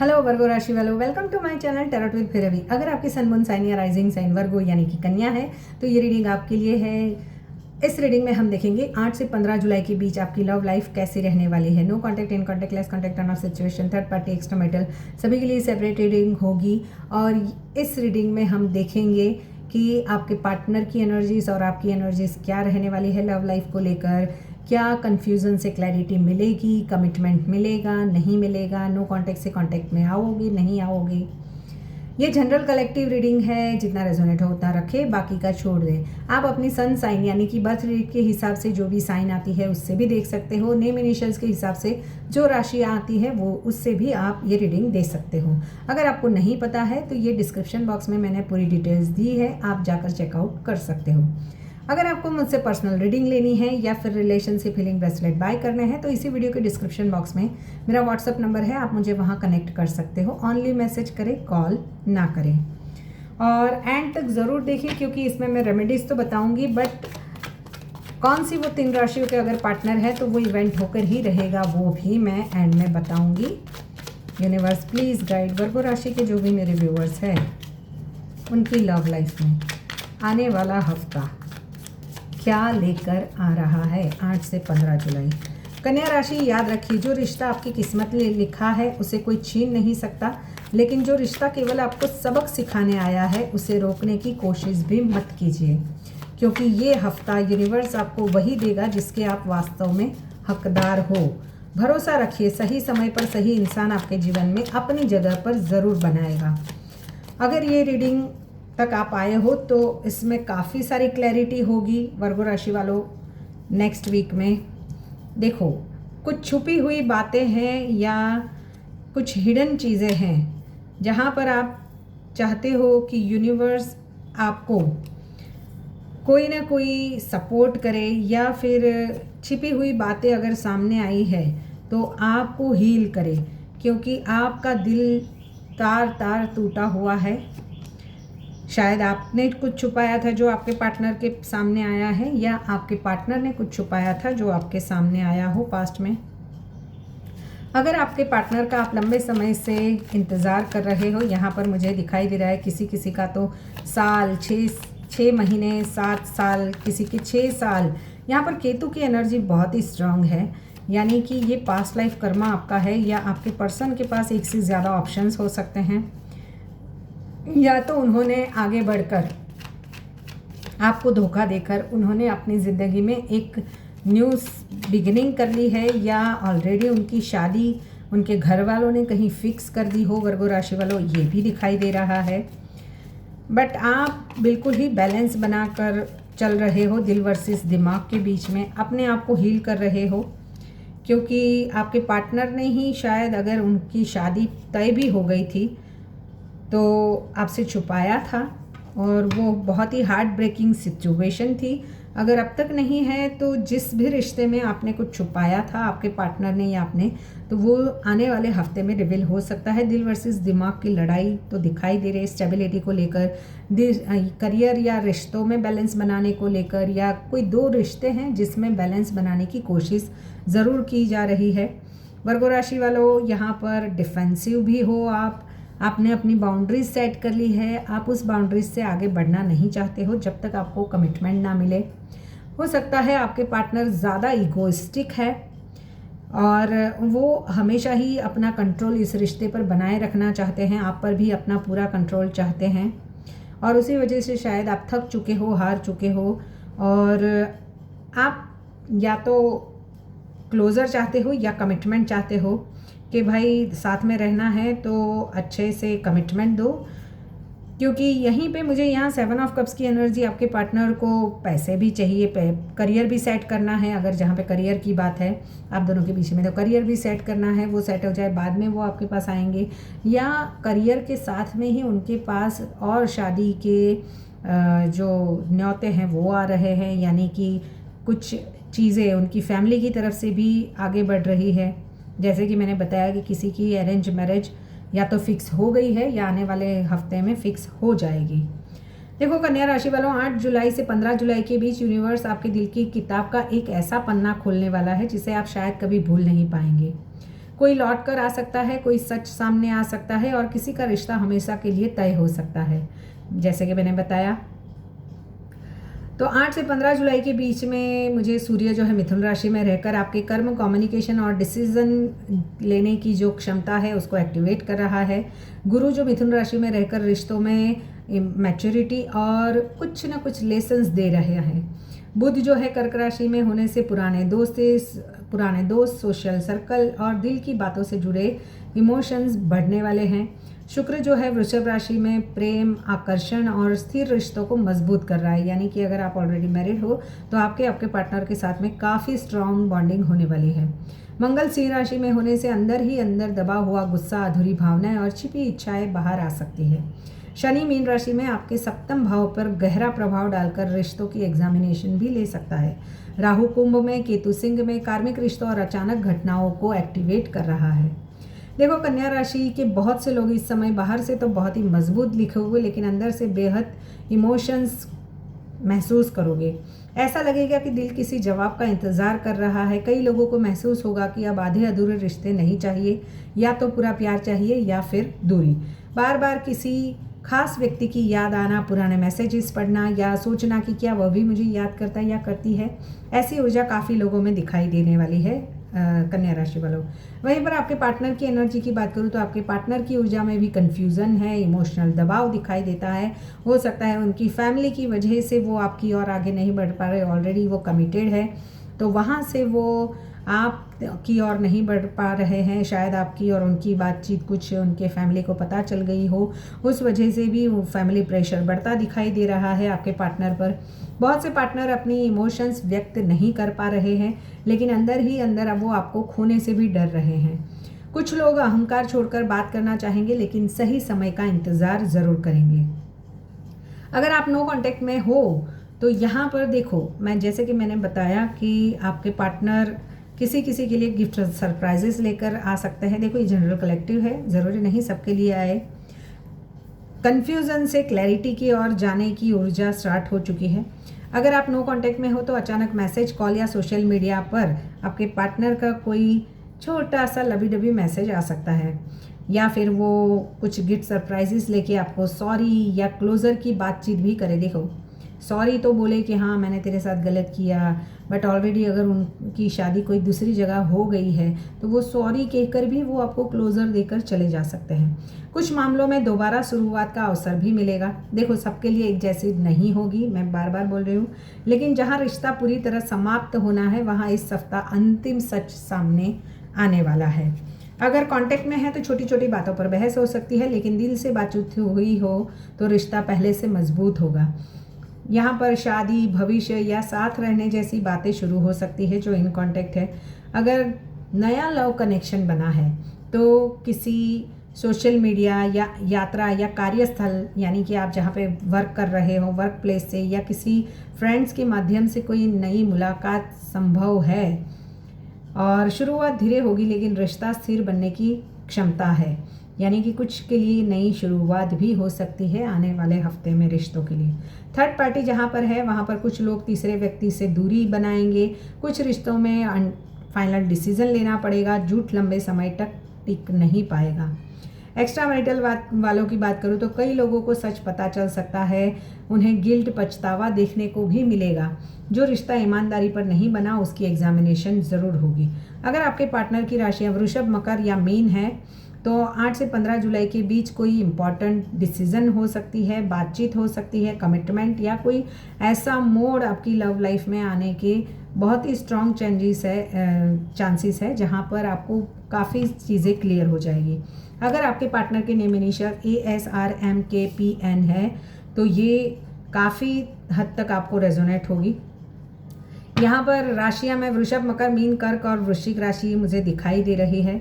Hello Virgo राशि वालों, welcome to my channel tarot with Firvi. अगर आपकी सन मून साइन या राइजिंग साइन वर्गो यानी कि कन्या है तो ये रीडिंग आपके लिए है। इस रीडिंग में हम देखेंगे 8 से 15 जुलाई के बीच आपकी लव लाइफ कैसी रहने वाली है। No contact, in contact, less contact, turn off situation, third party, extra marital, सभी के लिए सेपरेट रीडिंग होगी। और इस रीडिंग में हम देखेंगे कि आपके पार्टनर की एनर्जीज और आपकी एनर्जीज क्या रहने वाली है लव लाइफ को लेकर। क्या कन्फ्यूज़न से क्लैरिटी मिलेगी, कमिटमेंट मिलेगा, नहीं मिलेगा, नो कांटेक्ट से कांटेक्ट में आओगे, नहीं आओगे। ये जनरल कलेक्टिव रीडिंग है, जितना रेजोनेट हो उतना रखें, बाकी का छोड़ दें। आप अपनी सन साइन यानी कि बर्थ डेट के हिसाब से जो भी साइन आती है उससे भी देख सकते हो। नेम इनिशियल्स के हिसाब से जो राशि आती है वो उससे भी आप ये रीडिंग दे सकते हो। अगर आपको नहीं पता है तो ये डिस्क्रिप्शन बॉक्स में मैंने पूरी डिटेल्स दी है, आप जाकर चेकआउट कर सकते हो। अगर आपको मुझसे पर्सनल रीडिंग लेनी है या फिर रिलेशनशिप हीलिंग ब्रेसलेट बाय करने हैं तो इसी वीडियो के डिस्क्रिप्शन बॉक्स में मेरा व्हाट्सअप नंबर है, आप मुझे वहां कनेक्ट कर सकते हो। ऑनली मैसेज करें, कॉल ना करें। और एंड तक ज़रूर देखिए क्योंकि इसमें मैं रेमेडीज़ तो बताऊंगी, बट कौन सी वो 3 राशियों के अगर पार्टनर है तो वो इवेंट होकर ही रहेगा, वो भी मैं एंड में बताऊँगी। यूनिवर्स प्लीज़ गाइड वर्गो राशि के जो भी मेरे व्यूअर्स हैं उनकी लव लाइफ में आने वाला हफ्ता क्या लेकर आ रहा है 8 से 15 जुलाई। कन्या राशि, याद रखिए जो रिश्ता आपकी किस्मत में लिखा है उसे कोई छीन नहीं सकता, लेकिन जो रिश्ता केवल आपको सबक सिखाने आया है उसे रोकने की कोशिश भी मत कीजिए, क्योंकि ये हफ्ता यूनिवर्स आपको वही देगा जिसके आप वास्तव में हकदार हो। भरोसा रखिए, सही समय पर सही इंसान आपके जीवन में अपनी जगह पर ज़रूर बनाएगा। अगर ये रीडिंग तक आप आए हो तो इसमें काफ़ी सारी क्लैरिटी होगी वर्गो राशि वालों। नेक्स्ट वीक में देखो, कुछ छुपी हुई बातें हैं या कुछ हिडन चीज़ें हैं जहाँ पर आप चाहते हो कि यूनिवर्स आपको कोई ना कोई सपोर्ट करे, या फिर छिपी हुई बातें अगर सामने आई है तो आपको हील करे, क्योंकि आपका दिल तार तार टूटा हुआ है। शायद आपने कुछ छुपाया था जो आपके पार्टनर के सामने आया है, या आपके पार्टनर ने कुछ छुपाया था जो आपके सामने आया हो पास्ट में। अगर आपके पार्टनर का आप लंबे समय से इंतज़ार कर रहे हो, यहाँ पर मुझे दिखाई दे रहा है किसी किसी का तो साल, 6 महीने, 7 साल, किसी के 6 साल। यहाँ पर केतु की एनर्जी बहुत ही स्ट्रांग है, यानी कि ये पास्ट लाइफ कर्मा आपका है, या आपके पर्सन के पास एक से ज़्यादा ऑप्शंस हो सकते हैं, या तो उन्होंने आगे बढ़कर आपको धोखा देकर उन्होंने अपनी ज़िंदगी में एक न्यू बिगिनिंग कर ली है, या ऑलरेडी उनकी शादी उनके घर वालों ने कहीं फिक्स कर दी हो वर्गो राशि वालों, ये भी दिखाई दे रहा है। बट आप बिल्कुल ही बैलेंस बनाकर चल रहे हो, दिल वर्सेस दिमाग के बीच में अपने आप को हील कर रहे हो, क्योंकि आपके पार्टनर ने ही शायद, अगर उनकी शादी तय भी हो गई थी तो आपसे छुपाया था, और वो बहुत ही हार्ट ब्रेकिंग सिचुएशन थी। अगर अब तक नहीं है तो जिस भी रिश्ते में आपने कुछ छुपाया था, आपके पार्टनर ने या आपने, तो वो आने वाले हफ्ते में रिवील हो सकता है। दिल वर्सेस दिमाग की लड़ाई तो दिखाई दे रही है स्टेबिलिटी को लेकर, करियर या रिश्तों में बैलेंस बनाने को लेकर, या कोई 2 रिश्ते हैं जिसमें बैलेंस बनाने की कोशिश ज़रूर की जा रही है। वर्गो राशि वालों, यहाँ पर डिफेंसिव भी हो आपने अपनी बाउंड्रीज सेट कर ली है, आप उस बाउंड्रीज से आगे बढ़ना नहीं चाहते हो जब तक आपको कमिटमेंट ना मिले। हो सकता है आपके पार्टनर ज़्यादा ईगोइस्टिक है और वो हमेशा ही अपना कंट्रोल इस रिश्ते पर बनाए रखना चाहते हैं, आप पर भी अपना पूरा कंट्रोल चाहते हैं, और उसी वजह से शायद आप थक चुके हो, हार चुके हो, और आप या तो क्लोज़र चाहते हो या कमिटमेंट चाहते हो कि भाई साथ में रहना है तो अच्छे से कमिटमेंट दो। क्योंकि यहीं पे मुझे यहाँ 7 ऑफ कप्स की एनर्जी, आपके पार्टनर को पैसे भी चाहिए, करियर भी सेट करना है। अगर जहाँ पे करियर की बात है आप दोनों के बीच में, तो करियर भी सेट करना है, वो सेट हो जाए बाद में वो आपके पास आएंगे, या करियर के साथ में ही उनके पास और शादी के जो न्योते हैं वो आ रहे हैं, यानी कि कुछ चीज़ें उनकी फैमिली की तरफ से भी आगे बढ़ रही है। जैसे कि मैंने बताया कि किसी की अरेंज मैरिज या तो फिक्स हो गई है या आने वाले हफ्ते में फिक्स हो जाएगी। देखो कन्या राशि वालों, 8 जुलाई से 15 जुलाई के बीच यूनिवर्स आपके दिल की किताब का एक ऐसा पन्ना खोलने वाला है जिसे आप शायद कभी भूल नहीं पाएंगे। कोई लौट कर आ सकता है, कोई सच सामने आ सकता है और किसी का रिश्ता हमेशा के लिए तय हो सकता है, जैसे कि मैंने बताया। तो 8 से 15 जुलाई के बीच में मुझे सूर्य जो है मिथुन राशि में रहकर आपके कर्म, कम्युनिकेशन और डिसीजन लेने की जो क्षमता है उसको एक्टिवेट कर रहा है। गुरु जो मिथुन राशि में रहकर रिश्तों में मैच्योरिटी और कुछ ना कुछ लेसन्स दे रहे हैं। बुध जो है कर्क राशि में होने से पुराने दोस्त, सोशल सर्कल और दिल की बातों से जुड़े इमोशंस बढ़ने वाले हैं। शुक्र जो है वृषभ राशि में प्रेम, आकर्षण और स्थिर रिश्तों को मजबूत कर रहा है, यानी कि अगर आप ऑलरेडी मैरिड हो तो आपके पार्टनर के साथ में काफ़ी स्ट्रॉन्ग बॉन्डिंग होने वाली है। मंगल सिंह राशि में होने से अंदर ही अंदर दबा हुआ गुस्सा, अधूरी भावनाएं और छिपी इच्छाएं बाहर आ सकती है। शनि मीन राशि में आपके सप्तम भाव पर गहरा प्रभाव डालकर रिश्तों की एग्जामिनेशन भी ले सकता है। राहु कुंभ में, केतु सिंह में कार्मिक रिश्तों और अचानक घटनाओं को एक्टिवेट कर रहा है। देखो, कन्या राशि के बहुत से लोग इस समय बाहर से तो बहुत ही मजबूत लिखे हुए, लेकिन अंदर से बेहद इमोशंस महसूस करोगे। ऐसा लगेगा कि दिल किसी जवाब का इंतज़ार कर रहा है। कई लोगों को महसूस होगा कि अब आधे अधूरे रिश्ते नहीं चाहिए, या तो पूरा प्यार चाहिए या फिर दूरी। बार बार किसी खास व्यक्ति की याद आना, पुराने मैसेजेस पढ़ना या सोचना कि क्या वह भी मुझे याद करता है या करती है, ऐसी ऊर्जा काफ़ी लोगों में दिखाई देने वाली है कन्या राशि वालों। वहीं पर आपके पार्टनर की एनर्जी की बात करूँ तो आपके पार्टनर की ऊर्जा में भी कन्फ्यूज़न है, इमोशनल दबाव दिखाई देता है। हो सकता है उनकी फैमिली की वजह से वो आपकी और आगे नहीं बढ़ पा रहे, ऑलरेडी वो कमिटेड है, तो वहाँ से वो आप की ओर नहीं बढ़ पा रहे हैं। शायद आपकी और उनकी बातचीत कुछ उनके फैमिली को पता चल गई हो, उस वजह से भी वो फैमिली प्रेशर बढ़ता दिखाई दे रहा है आपके पार्टनर पर। बहुत से पार्टनर अपनी इमोशंस व्यक्त नहीं कर पा रहे हैं, लेकिन अंदर ही अंदर अब वो आपको खोने से भी डर रहे हैं। कुछ लोग अहंकार छोड़कर बात करना चाहेंगे, लेकिन सही समय का इंतज़ार ज़रूर करेंगे। अगर आप नो कांटेक्ट में हो तो यहाँ पर देखो, जैसे कि मैंने बताया कि आपके पार्टनर किसी किसी के लिए गिफ्ट सरप्राइजेस लेकर आ सकते हैं। देखो, ये जनरल कलेक्टिव है, ज़रूरी नहीं सबके लिए आए। कन्फ्यूज़न से क्लैरिटी की ओर जाने की ऊर्जा स्टार्ट हो चुकी है। अगर आप नो कांटेक्ट में हो तो अचानक मैसेज, कॉल या सोशल मीडिया पर आपके पार्टनर का कोई छोटा सा लबी डबी मैसेज आ सकता है, या फिर वो कुछ गिफ्ट सरप्राइजेस लेके आपको सॉरी या क्लोज़र की बातचीत भी करे। देखो, सॉरी तो बोले कि हाँ मैंने तेरे साथ गलत किया, बट ऑलरेडी अगर उनकी शादी कोई दूसरी जगह हो गई है तो वो सॉरी कहकर भी वो आपको क्लोज़र देकर चले जा सकते हैं। कुछ मामलों में दोबारा शुरुआत का अवसर भी मिलेगा। देखो, सबके लिए एक जैसी नहीं होगी, मैं बार बार बोल रही हूँ, लेकिन जहाँ रिश्ता पूरी तरह समाप्त होना है वहाँ इस सप्ताह अंतिम सच सामने आने वाला है। अगर कांटेक्ट में है तो छोटी छोटी बातों पर बहस हो सकती है, लेकिन दिल से बातचीत हुई हो तो रिश्ता पहले से मजबूत होगा। यहाँ पर शादी, भविष्य या साथ रहने जैसी बातें शुरू हो सकती है जो इन कांटेक्ट है। अगर नया लव कनेक्शन बना है तो किसी सोशल मीडिया या यात्रा या कार्यस्थल, यानी कि आप जहाँ पे वर्क कर रहे हो, वर्क प्लेस से या किसी फ्रेंड्स के माध्यम से कोई नई मुलाकात संभव है और शुरुआत धीरे होगी, लेकिन रिश्ता स्थिर बनने की क्षमता है। यानी कि कुछ के लिए नई शुरुआत भी हो सकती है आने वाले हफ्ते में रिश्तों के लिए। थर्ड पार्टी जहाँ पर है वहाँ पर कुछ लोग तीसरे व्यक्ति से दूरी बनाएंगे। कुछ रिश्तों में फाइनल डिसीजन लेना पड़ेगा, झूठ लंबे समय तक टिक नहीं पाएगा। एक्स्ट्रा मैरिटल वालों की बात करूँ तो कई लोगों को सच पता चल सकता है, उन्हें गिल्ट, पछतावा देखने को भी मिलेगा। जो रिश्ता ईमानदारी पर नहीं बना उसकी एग्जामिनेशन ज़रूर होगी। अगर आपके पार्टनर की राशियाँ वृषभ, मकर या मीन है तो 8 से 15 जुलाई के बीच कोई इम्पॉर्टेंट डिसीज़न हो सकती है, बातचीत हो सकती है, कमिटमेंट या कोई ऐसा मोड़ आपकी लव लाइफ में आने के बहुत ही स्ट्रॉन्ग चांसेस है जहां पर आपको काफ़ी चीज़ें क्लियर हो जाएगी। अगर आपके पार्टनर के नेम इनिशियल ASRMKPN है तो ये काफ़ी हद तक आपको रेजोनेट होगी। यहाँ पर राशियाँ में वृषभ, मकर, मीन, कर्क और वृश्चिक राशि मुझे दिखाई दे रही है।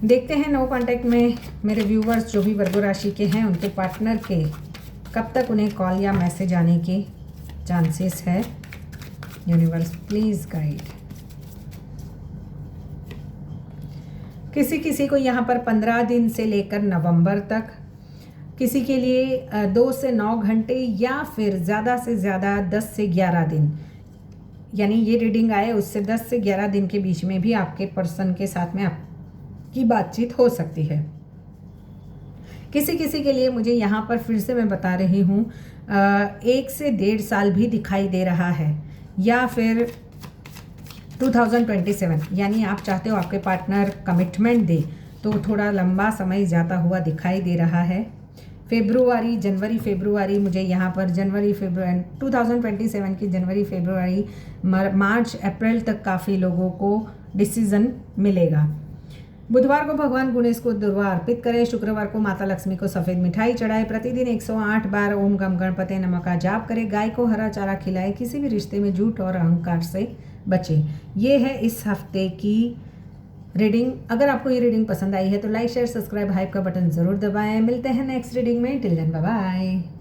देखते हैं नो कांटेक्ट में मेरे व्यूवर्स जो भी वर्गो राशि के हैं उनके पार्टनर के कब तक उन्हें कॉल या मैसेज आने के चांसेस है। Universe please guide. किसी को यहाँ पर 15 दिन से लेकर नवंबर तक, किसी के लिए 2 से 9 घंटे या फिर ज़्यादा से ज़्यादा 10 से 11 दिन, यानी ये रीडिंग आए उससे 10 से 11 दिन के बीच में भी आपके पर्सन के साथ में की बातचीत हो सकती है। किसी किसी के लिए मुझे यहाँ पर फिर से मैं बता रही हूँ 1 से 1.5 साल भी दिखाई दे रहा है, या फिर 2027, यानी आप चाहते हो आपके पार्टनर कमिटमेंट दे तो थोड़ा लंबा समय जाता हुआ दिखाई दे रहा है। जनवरी फेब्रुआरी मुझे यहाँ पर जनवरी फेब्रुआरी 2027 की जनवरी फेब्रुआरी मार्च अप्रैल तक काफ़ी लोगों को डिसीजन मिलेगा। बुधवार को भगवान गणेश को दुर्वा अर्पित करें। शुक्रवार को माता लक्ष्मी को सफ़ेद मिठाई चढ़ाए। प्रतिदिन 108 बार ओम गम गणपते नमः का जाप करें। गाय को हरा चारा खिलाए। किसी भी रिश्ते में झूठ और अहंकार से बचें। ये है इस हफ्ते की रीडिंग। अगर आपको ये रीडिंग पसंद आई है तो लाइक शेयर सब्सक्राइब हाइप का बटन ज़रूर दबाएं। मिलते हैं नेक्स्ट रीडिंग में। Till then bye bye.